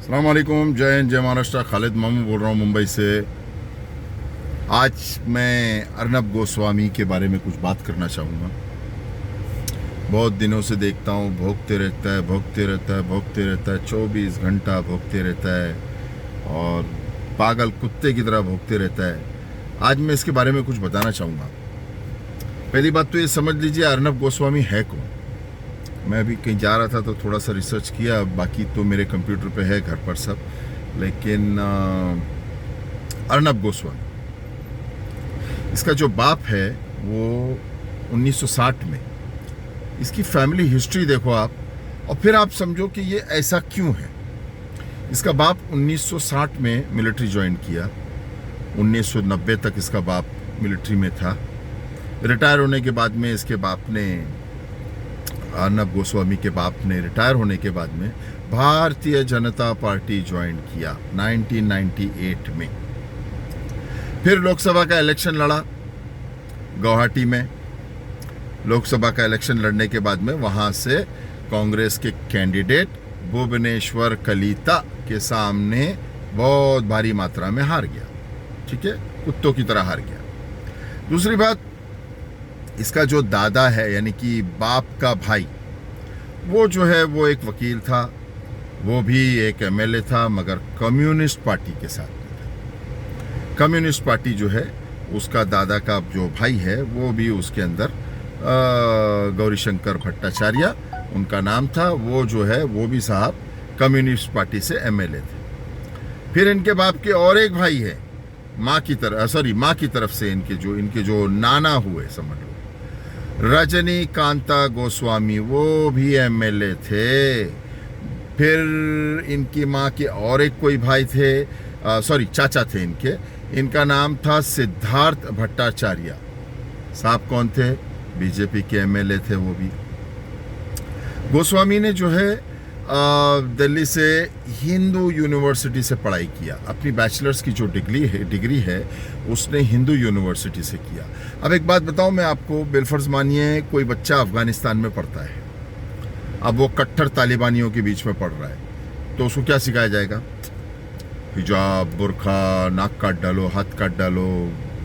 अस्सलाम वालेकुम, जय हिंद, जय महाराष्ट्र। खालिद मामू बोल रहा हूँ मुंबई से। आज मैं अर्नब गोस्वामी के बारे में कुछ बात करना चाहूँगा। बहुत दिनों से देखता हूँ, भोगते रहता है, भोगते रहता है, भोगते रहता है, 24 घंटा भोगते रहता है और पागल कुत्ते की तरह भोगते रहता है। आज मैं इसके बारे में कुछ बताना चाहूँगा। पहली बात तो ये समझ लीजिए, अर्नब गोस्वामी है कौन। मैं अभी कहीं जा रहा था तो थोड़ा सा रिसर्च किया, बाकी तो मेरे कंप्यूटर पे है घर पर सब। लेकिन अर्नब गोस्वामी, इसका जो बाप है वो 1960 में, इसकी फैमिली हिस्ट्री देखो आप और फिर आप समझो कि ये ऐसा क्यों है। इसका बाप 1960 में मिलिट्री ज्वाइन किया, 1990 तक इसका बाप मिलिट्री में था। रिटायर होने के बाद में इसके बाप ने, अर्नब गोस्वामी के बाप ने रिटायर होने के बाद में भारतीय जनता पार्टी ज्वाइन किया 1998 में। फिर लोकसभा का इलेक्शन लड़ा गुवाहाटी में। लोकसभा का इलेक्शन लड़ने के बाद में वहां से कांग्रेस के कैंडिडेट भुवनेश्वर कलिता के सामने बहुत भारी मात्रा में हार गया। ठीक है, कुत्तों की तरह हार गया। दूसरी बात, इसका जो दादा है यानी कि बाप का भाई, वो जो है वो एक वकील था, वो भी एक एमएलए था, मगर कम्युनिस्ट पार्टी के साथ में था। कम्युनिस्ट पार्टी जो है, उसका दादा का जो भाई है वो भी उसके अंदर गौरीशंकर भट्टाचार्य उनका नाम था, वो जो है वो भी साहब कम्युनिस्ट पार्टी से एमएलए थे। फिर इनके बाप के और एक भाई है, माँ की तरफ से इनके जो नाना हुए समझ लो, रजनीकांता गोस्वामी, वो भी एमएलए थे। फिर इनकी माँ के और एक कोई भाई थे, चाचा थे इनका नाम था सिद्धार्थ भट्टाचार्य साहब। कौन थे? बीजेपी के एमएलए थे वो भी। गोस्वामी ने जो है दिल्ली से हिंदू यूनिवर्सिटी से पढ़ाई किया। अपनी बैचलर्स की जो डिग्री है उसने हिंदू यूनिवर्सिटी से किया। अब एक बात बताऊं मैं आपको, बिलफर्ज मानिए कोई बच्चा अफगानिस्तान में पढ़ता है, अब वो कट्टर तालिबानियों के बीच में पढ़ रहा है, तो उसको क्या सिखाया जाएगा? हिजाब, बुरखा, नाक काट डालो, हाथ काट डालो,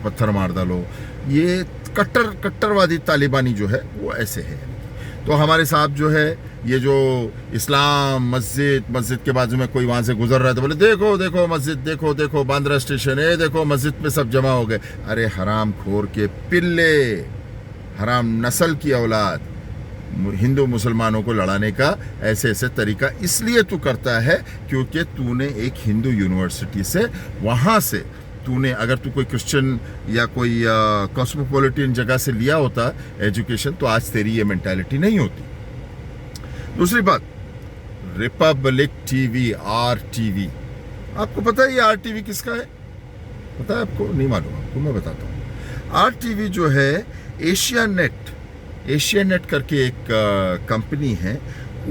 पत्थर मार डालो। ये कट्टरवादी तालिबानी जो है वो ऐसे है। तो हमारे साहब जो है, ये जो इस्लाम मस्जिद के बाजू में कोई वहां से गुजर रहा है तो बोले देखो देखो मस्जिद, देखो देखो बांद्रा स्टेशन है, देखो मस्जिद पे सब जमा हो गए। अरे हराम खोर के पिल्ले, हराम नस्ल की औलाद, हिंदू मुसलमानों को लड़ाने का ऐसे तरीका इसलिए तू करता है क्योंकि तूने एक हिंदू यूनिवर्सिटी से, वहां से तूने, अगर तू कोई क्रिश्चियन या कोई कॉस्मोपॉलिटन जगह से लिया होता एजुकेशन, तो आज तेरी ये मेंटालिटी नहीं होती। दूसरी बात, रिपब्लिक टीवी, RTV, आपको पता है ये RTV किसका है? पता है आपको? नहीं मालूम आपको, मैं बताता हूँ। RTV जो है एशिया नेट करके एक कंपनी है,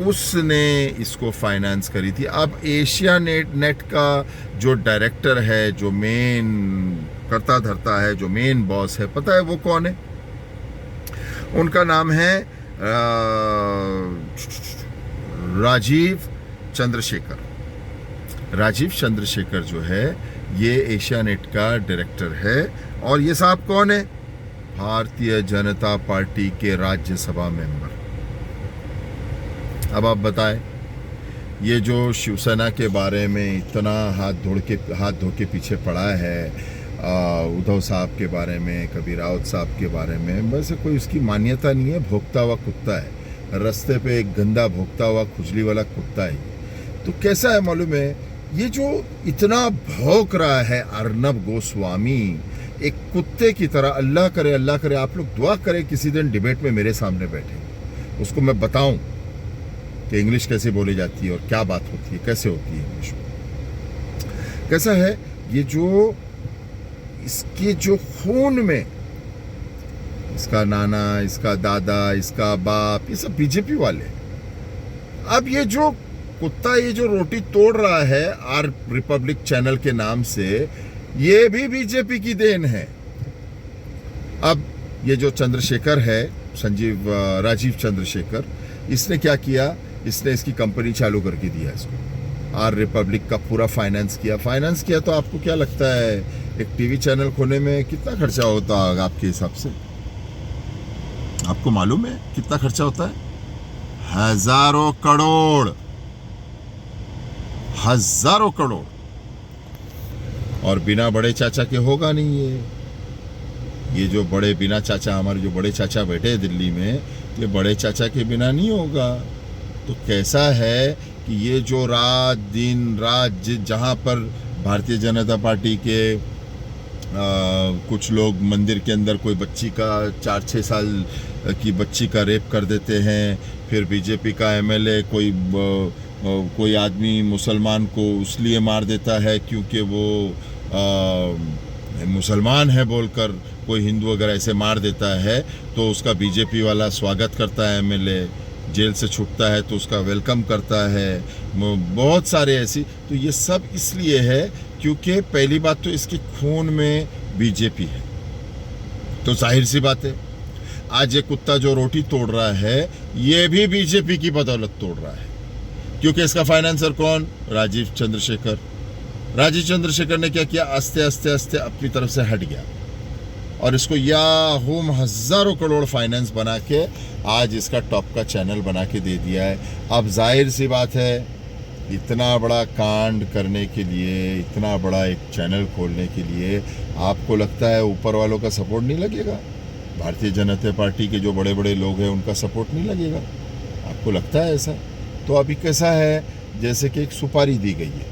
उसने इसको फाइनेंस करी थी। अब एशिया नेट का जो डायरेक्टर है, जो मेन करता धरता है, जो मेन बॉस है, पता है वो कौन है? उनका नाम है राजीव चंद्रशेखर जो है, ये एशिया नेट का डायरेक्टर है। और ये साहब कौन है? भारतीय जनता पार्टी के राज्यसभा मेंबर। अब आप बताएं, ये जो शिवसेना के बारे में इतना हाथ धो के पीछे पड़ा है, उद्धव साहब के बारे में, कभी रावत साहब के बारे में, वैसे कोई उसकी मान्यता नहीं है। भोगता हुआ कुत्ता है, रास्ते पे एक गंदा भोगता हुआ खुजली वाला कुत्ता है। तो कैसा है मालूम है, ये जो इतना भौंक रहा है अर्नब गोस्वामी, एक कुत्ते की तरह। अल्लाह करे आप लोग दुआ करें किसी दिन डिबेट में मेरे सामने बैठे, उसको मैं बताऊं कि इंग्लिश कैसे बोली जाती है और क्या बात होती है, कैसे होती है इंग्लिश में। कैसा है ये जो इसके जो खून में, इसका नाना, इसका दादा, इसका बाप, ये सब बीजेपी वाले। अब ये जो कुत्ता, ये जो रोटी तोड़ रहा है आर रिपब्लिक चैनल के नाम से, ये भी बीजेपी की देन है। अब ये जो चंद्रशेखर है, राजीव चंद्रशेखर, इसने क्या किया? इसने इसकी कंपनी चालू करके दिया इसको। आर रिपब्लिक का पूरा फाइनेंस किया तो आपको क्या लगता है एक टीवी चैनल खोलने में कितना खर्चा होता है आपके हिसाब से? आपको मालूम है कितना खर्चा होता है? हजारों करोड़। और बिना बड़े चाचा के होगा नहीं ये जो बड़े बिना चाचा, हमारे जो बड़े चाचा बैठे हैं दिल्ली में, ये बड़े चाचा के बिना नहीं होगा। तो कैसा है कि ये जो रात दिन जहाँ पर भारतीय जनता पार्टी के कुछ लोग मंदिर के अंदर कोई बच्ची का 4-6 साल की बच्ची का रेप कर देते हैं, फिर बीजेपी का एमएलए कोई आदमी मुसलमान को इसलिए मार देता है क्योंकि वो मुसलमान है बोलकर, कोई हिंदू अगर ऐसे मार देता है तो उसका बीजेपी वाला स्वागत करता है, एमएलए जेल से छूटता है तो उसका वेलकम करता है, बहुत सारे ऐसी। तो ये सब इसलिए है क्योंकि पहली बात तो इसके खून में बीजेपी है। तो जाहिर सी बात है आज ये कुत्ता जो रोटी तोड़ रहा है ये भी बीजेपी की बदौलत तोड़ रहा है, क्योंकि इसका फाइनेंसर कौन? राजीव चंद्रशेखर ने क्या किया? आस्ते अपनी तरफ से हट गया और इसको हजारों करोड़ फाइनेंस बना के आज इसका टॉप का चैनल बना के दे दिया है। अब जाहिर सी बात है इतना बड़ा कांड करने के लिए, इतना बड़ा एक चैनल खोलने के लिए आपको लगता है ऊपर वालों का सपोर्ट नहीं लगेगा? भारतीय जनता पार्टी के जो बड़े बड़े लोग हैं उनका सपोर्ट नहीं लगेगा? आपको लगता है ऐसा? तो अभी कैसा है जैसे कि एक सुपारी दी गई है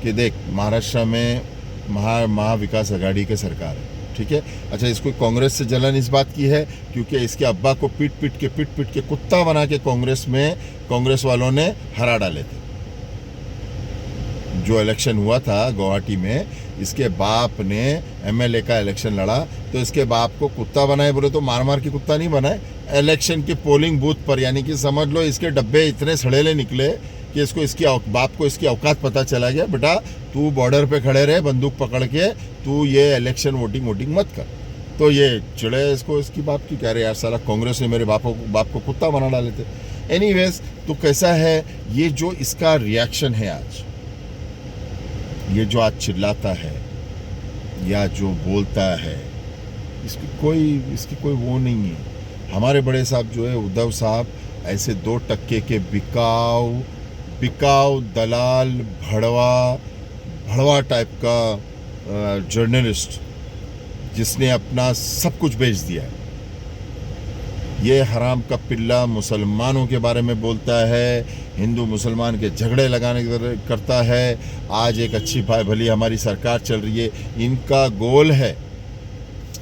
कि देख महाराष्ट्र में महाविकास आघाड़ी की सरकार है, ठीक है। अच्छा, इसको कांग्रेस से जलन इस बात की है क्योंकि इसके अब्बा को पीट पीट के कुत्ता बना के कांग्रेस वालों ने हरा डाले थे। जो इलेक्शन हुआ था गुवाहाटी में, इसके बाप ने एमएलए का इलेक्शन लड़ा तो इसके बाप को कुत्ता बनाए, बोले तो मार के कुत्ता नहीं बनाए, इलेक्शन के पोलिंग बूथ पर, यानी कि समझ लो इसके डब्बे इतने सड़ेले निकले कि इसकी बाप को इसकी औकात पता चला गया, बेटा तू बॉर्डर पे खड़े रहे बंदूक पकड़ के, तू ये इलेक्शन वोटिंग मत कर। तो ये चिड़े इसको इसकी बाप की, कह रहे यार साला कांग्रेस ने मेरे बाप को कुत्ता बना डाले थे। एनीवेज, तो कैसा है ये जो इसका रिएक्शन है आज, ये जो आज चिल्लाता है या जो बोलता है, इसकी कोई वो नहीं है। हमारे बड़े साहब जो है उद्धव साहब ऐसे 2 टक्के के बिकाऊ दलाल भड़वा टाइप का जर्नलिस्ट जिसने अपना सब कुछ बेच दिया है। ये हराम का पिल्ला मुसलमानों के बारे में बोलता है, हिंदू मुसलमान के झगड़े लगाने करता है। आज एक अच्छी भली हमारी सरकार चल रही है, इनका गोल है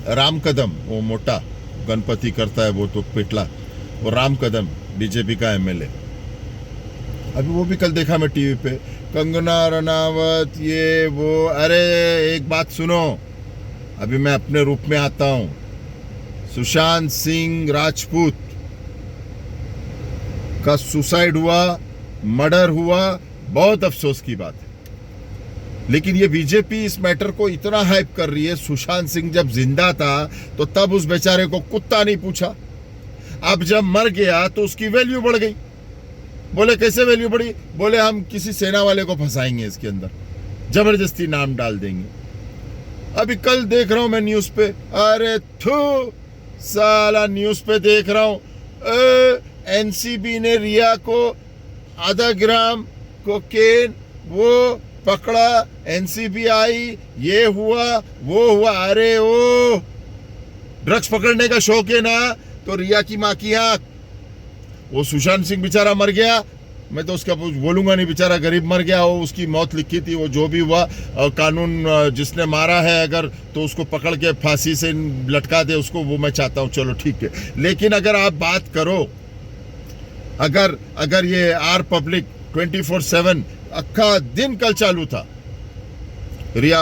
राम कदम, वो मोटा गणपति करता है वो तो पिटला, वो राम कदम बीजेपी का एमएलए। अभी वो भी कल देखा मैं टीवी पे, कंगना रनावत ये वो। अरे एक बात सुनो, अभी मैं अपने रूप में आता हूं। सुशांत सिंह राजपूत का सुसाइड हुआ, मर्डर हुआ, बहुत अफसोस की बात है। लेकिन ये बीजेपी इस मैटर को इतना हाइप कर रही है। सुशांत सिंह जब जिंदा था तो तब उस बेचारे को कुत्ता नहीं पूछा, अब जब मर गया तो उसकी वैल्यू बढ़ गई। बोले कैसे वैल्यू बढ़ी? बोले हम किसी सेना वाले को फंसाएंगे, इसके अंदर जबरदस्ती नाम डाल देंगे। अभी कल देख रहा हूं मैं न्यूज पे, अरे थू साला न्यूज पे देख रहा हूं, एनसीबी ने रिया को आधा ग्राम कोकेन वो पकड़ा, एनसीबी आई, ये हुआ वो हुआ। अरे ओ ड्रग्स पकड़ने का शौक है ना, तो रिया की माँ की आंख। वो सुशांत सिंह बेचारा मर गया, मैं तो उसका बोलूंगा नहीं, बेचारा गरीब मर गया, वो उसकी मौत लिखी थी, वो जो भी हुआ कानून जिसने मारा है अगर तो उसको पकड़ के फांसी से लटका दे उसको, वो मैं चाहता हूं, चलो ठीक है। लेकिन अगर आप बात करो, अगर ये आर पब्लिक 24/7 अक्खा दिन कल चालू था, रिया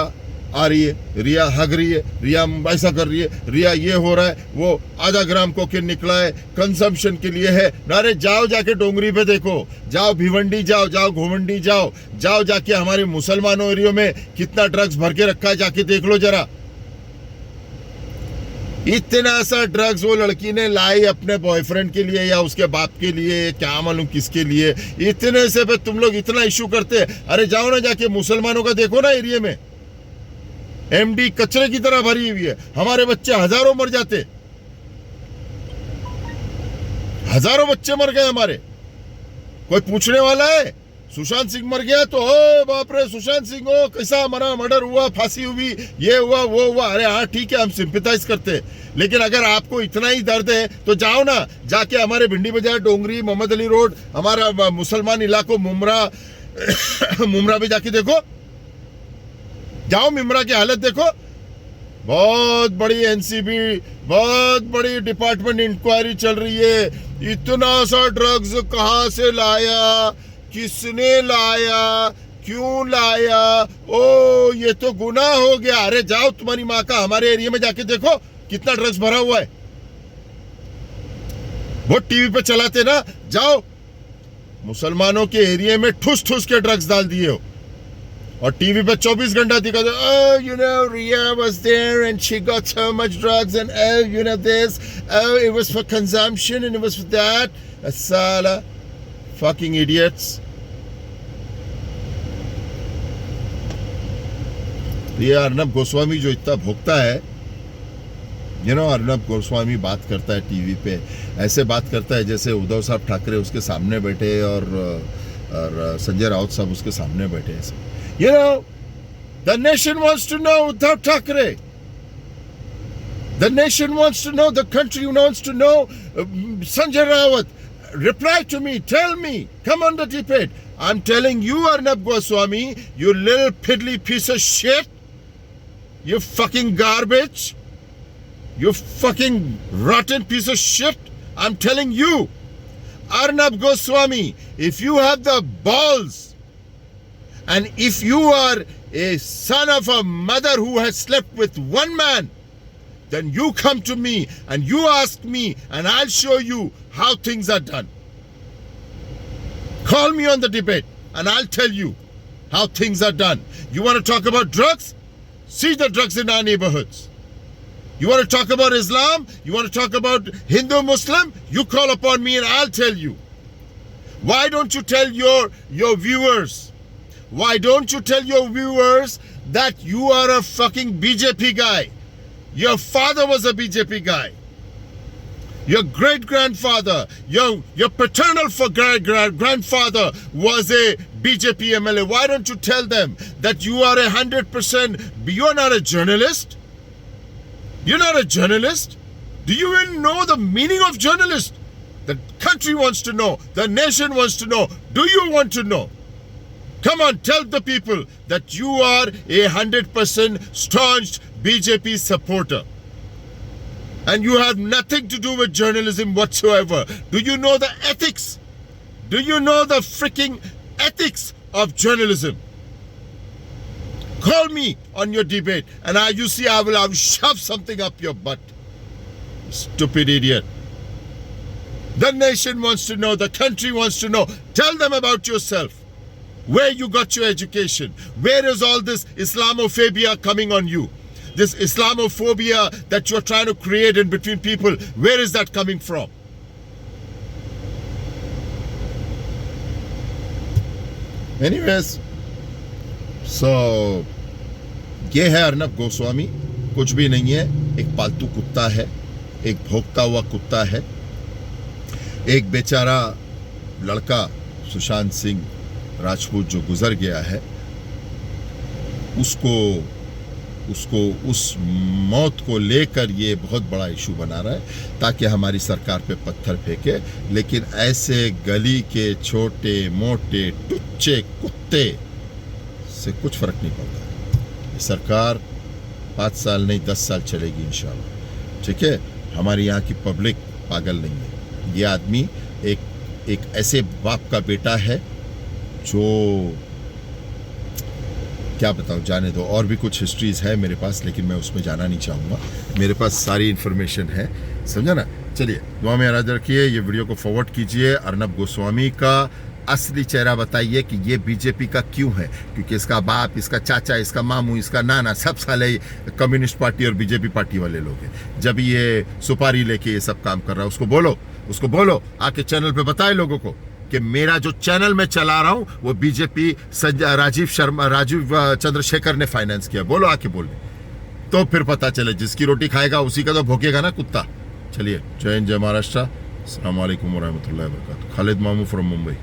आ रही है, रिया हग रही है, रिया ऐसा कर रही है, रिया ये हो रहा है, वो आधा ग्राम कोकेन निकला है, कंजम्पशन के लिए है। अरे जाओ जाके डोंगरी पे देखो, जाओ भिवंडी जाओ घुमंडी जाओ जाके हमारे मुसलमानों एरियो में कितना ड्रग्स भर के रखा है, जाके देख लो जरा। इतना सा ड्रग्स वो लड़की ने लाई अपने बॉयफ्रेंड के लिए या उसके बाप के लिए, क्या मालूम किसके लिए। इतने से पे तुम लोग इतना इशू करते। अरे जाओ ना, जाके मुसलमानों का देखो ना एरिया में, एमडी कचरे की तरह भरी हुई है। हमारे बच्चे हजारों मर जाते, हजारों बच्चे मर गए हमारे। कोई पूछने वाला है? सुशांत सिंह मर गया तो ओ बाप रे, सुशांत सिंह हो कैसा मरा, मर्डर हुआ, फांसी हुई, ये हुआ वो हुआ। अरे हाँ ठीक है, हम सिंपैथाइज करते, लेकिन अगर आपको इतना ही दर्द है तो जाओ ना, जाके हमारे भिंडी बाजार, डोंगरी, मोहम्मद अली रोड, हमारा मुसलमान इलाकों मुमरा मुमरा भी जाके देखो। जाओ मुमरा की हालत देखो। बहुत बड़ी एनसीबी, बहुत बड़ी डिपार्टमेंट इंक्वायरी चल रही है। इतना सा ड्रग्स कहां से लाया, किसने लाया, क्यों लाया? ओ ये तो गुनाह हो गया। अरे जाओ तुम्हारी माँ का, हमारे एरिया में जाके देखो कितना ड्रग्स भरा हुआ है। वो टीवी पे चलाते ना, जाओ मुसलमानों के एरिया में ठुस ठुस के ड्रग्स डाल दिए हो, और टीवी पे 24 घंटा दिखा दो, oh you know Ria was there and she got so much drugs and oh you know this, oh it was for consumption and it was for that. Asala fucking idiots. ये अर्नब गोस्वामी जो इतना भोगता है, अर्नब गोस्वामी बात करता है टीवी पे, ऐसे बात करता है जैसे उद्धव साहब ठाकरे उसके सामने बैठे और संजय राउत साहब उसके सामने बैठे ऐसे। The nation wants to know Uddhav Thackeray. The nation wants to know, the country wants to know Sanjay Rawat. Reply to me, tell me, come on the debate. I'm telling you, Arnab Goswami, you little piddly piece of shit, you fucking garbage, you fucking rotten piece of shit. I'm telling you, Arnab Goswami, if you have the balls, and if you are a son of a mother who has slept with one man, then you come to me and you ask me and I'll show you how things are done. Call me on the debate and I'll tell you how things are done. You want to talk about drugs? See the drugs in our neighborhoods. You want to talk about Islam? You want to talk about Hindu Muslim? You call upon me and I'll tell you. Why don't you tell your viewers? Why don't you tell your viewers that you are a fucking BJP guy? Your father was a BJP guy. Your great-grandfather, your paternal grandfather was a BJP MLA. Why don't you tell them that you are 100%, you're not a journalist? You're not a journalist? Do you even know the meaning of journalist? The country wants to know. The nation wants to know. Do you want to know? Come on, tell the people that you are a 100% staunch BJP supporter. And you have nothing to do with journalism whatsoever. Do you know the ethics? Do you know the freaking ethics of journalism? Call me on your debate and I will shove something up your butt. Stupid idiot. The nation wants to know, the country wants to know. Tell them about yourself. Where you got your education? Where is all this Islamophobia coming on you? This Islamophobia that you're trying to create in between people, where is that coming from? Anyways, so ये है अर्नब गोस्वामी, कुछ भी नहीं है, एक पालतू कुत्ता है, एक भोगता हुआ कुत्ता है। एक बेचारा लड़का सुशांत सिंह राजपूत जो गुजर गया है, उसको उस मौत को लेकर ये बहुत बड़ा इशू बना रहा है ताकि हमारी सरकार पे पत्थर फेंके। लेकिन ऐसे गली के छोटे मोटे टुच्चे कुत्ते से कुछ फर्क नहीं पड़ता। ये सरकार 5 साल नहीं 10 साल चलेगी इंशाल्लाह, ठीक है। हमारी यहाँ की पब्लिक पागल नहीं है। ये आदमी एक ऐसे बाप का बेटा है जो, क्या बताऊं, जाने दो। और भी कुछ हिस्ट्रीज है मेरे पास, लेकिन मैं उसमें जाना नहीं चाहूँगा। मेरे पास सारी इन्फॉर्मेशन है, समझा ना। चलिए, दुआ में याद रखिए, ये वीडियो को फॉरवर्ड कीजिए। अर्नब गोस्वामी का असली चेहरा बताइए कि ये बीजेपी का क्यों है, क्योंकि इसका बाप, इसका चाचा, इसका मामू, इसका नाना सब साले कम्युनिस्ट पार्टी और बीजेपी पार्टी वाले लोग हैं। जब ये सुपारी लेके ये सब काम कर रहा है, उसको बोलो आके चैनल पे बताए लोगों को कि मेरा जो चैनल मैं चला रहा हूं वो बीजेपी राजीव चंद्रशेखर ने फाइनेंस किया। बोलो आके बोल, तो फिर पता चले। जिसकी रोटी खाएगा उसी का तो भोगेगा ना कुत्ता। चलिए, जय हिंद, जय महाराष्ट्र, अस्सलाम वालेकुम व रहमतुल्लाहि व बरकातहू। खालिद मामू फ्रॉम मुंबई।